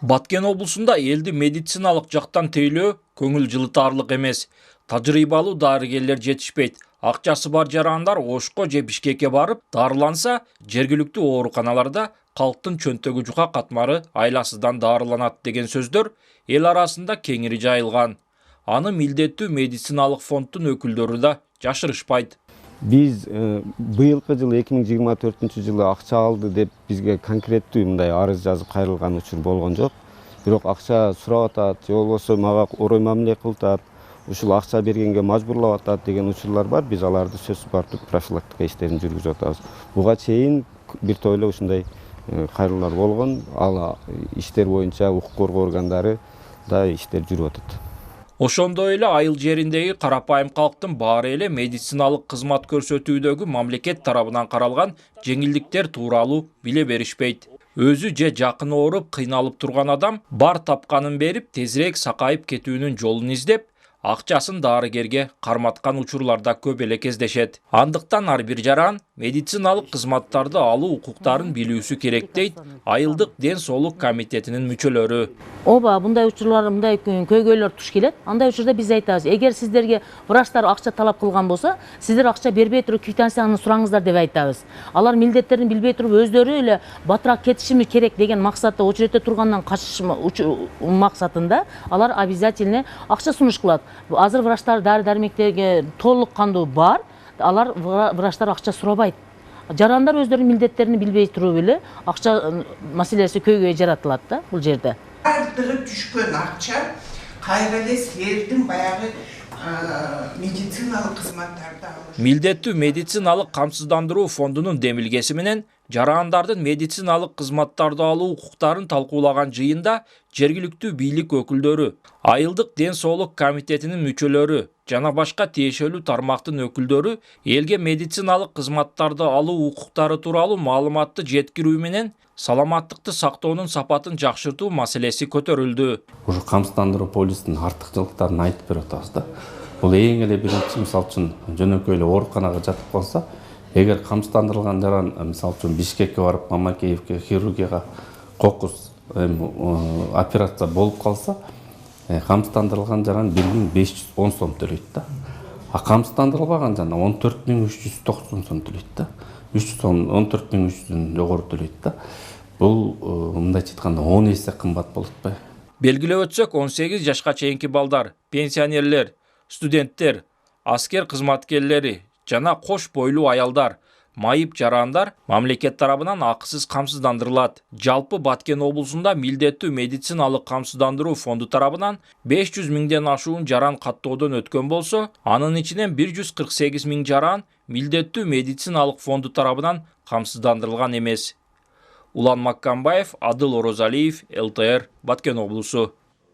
Баткен облусунда элди медициналык жактан тейлөө көңүл жылытарлык эмес. Тажрыйбалуу дарыгерлер жетишпейт. Акчасы бар жарандар Ошко же Бишкекке барып дарыланса, жергиликтүү ооруканаларда калктын чөнтөгү жука катмары айласыздан дарыланат деген сөздөр эл арасында кеңири жайылган. Аны милдеттүү медициналык фонддун өкүлдөрү да жашырышпайт. Biz быйылкы жылы 2024 жылы акча алды деп бизге конкреттүү мындай арыз жазып кайрылган учур болгон жок. Бирок акча сурап атат, же болбосо мага орой мамиле кылып атат, ушул акча бергенге мажбурлап атат деген учурлар бар. Биз аларды сөзсүз тартып профилактика иштерин жүргүзүп атабыз. Буга чейин бир тойло ушундай кайрылуулар болгон. Ал иштер боюнча укук коргоо органдары да иштер жүрүп атат. Ошондой эле айыл жериндеги карапайым калктын баары эле медициналык кызмат көрсөтүүдөгү мамлекет тарабынан каралган жеңилдиктер тууралуу биле беришпейт. Өзү же жакыны ооруп кыйналып турган адам бар тапканын берип тезирээк сакайып кетүүнүн жолун издеп, акчасын дарыгерге карматкан учурларда көп эле кездешет. Андыктан ар бир жаран медициналык кызматтарды алуу укуктарын билүүсү керек дейт Айылдык ден соолук комитетинин мүчөлөрү. Оба мындай учурлар, мындай көйгөйлөр туш келет. Андай учурда биз айтабыз, эгер сиздерге врачтар акча талап кылган болсо, сиздер акча бербей туруп квитанцияны сураңыздар деп айтабыз. Алар милдеттерин билбей туруп өздөрү эле батыраак кетишими керек деген максатта очередте тургандан качыш максатында алар обязательно акча сунуш кылат. Азыр врачтар дары дармектерге толук кандуу бар, алар врачтар акча сурабайт. Жарандар өздөрүнүн милдеттерин билбей туруп эле акча маселеси көйгөй жаратылат да бул жерде. Ардырып түшкөн акча кайра эле силердин баягы медициналык кызматтарды алыш. Милдеттүү медициналык камсыздандыруу фондунун демилгеси менен жарандардын медициналык кызматтарды алуу укуктарын талкуулаган жыйында жергиликтүү бийлик өкүлдөрү, Айылдык ден соолук комитетинин мүчөлөрү жана башка тиешелүү тармактын өкүлдөрү элге медициналык кызматтарды алуу укуктары тууралуу маалыматты жеткирүү менен саламаттыкты сактоонун сапатын жакшыртуу маселеси көтөрүлдү. Ушу камсыздандыруу полистин артыкчылыктарын айтып берип атабыз да. Бул эң эле биринчи мисал үчүн жөнөкөй эле ооруканага жатып калса, эгер камсыздандырылган жаран мисал үчүн Бишкекке барып Мамакеевке хирургияга кокус операция болуп калса, камсыздандырылган жаран 1510 сом төлөйт да. А камсыздандырылбаган жаран 14390 сом төлөйт да. 300 сом 14300дөн жогору төлөйт да. Бул мындайча айтканда 10 эсе кымбат болот атпайбы? Белгилеп өтсөк, 18 жашка чейинки балдар, пенсионерлер, студенттер, аскер кызматкерлери жана кош бойлуу аялдар, майып жарандар мамлекет тарабынан акысыз камсыздандырылат. Жалпы Баткен облусунда милдеттүү медициналык камсыздандыруу фонду тарабынан 500 миңден ашуун жаран каттоодон өткөн болсо, анын ичинен 148 миң жаран милдеттүү медициналык фонду тарабынан камсыздандырылган эмес. Улан Маккамбаев, Адыл Орозалиев, ЛТР, Баткен облусу.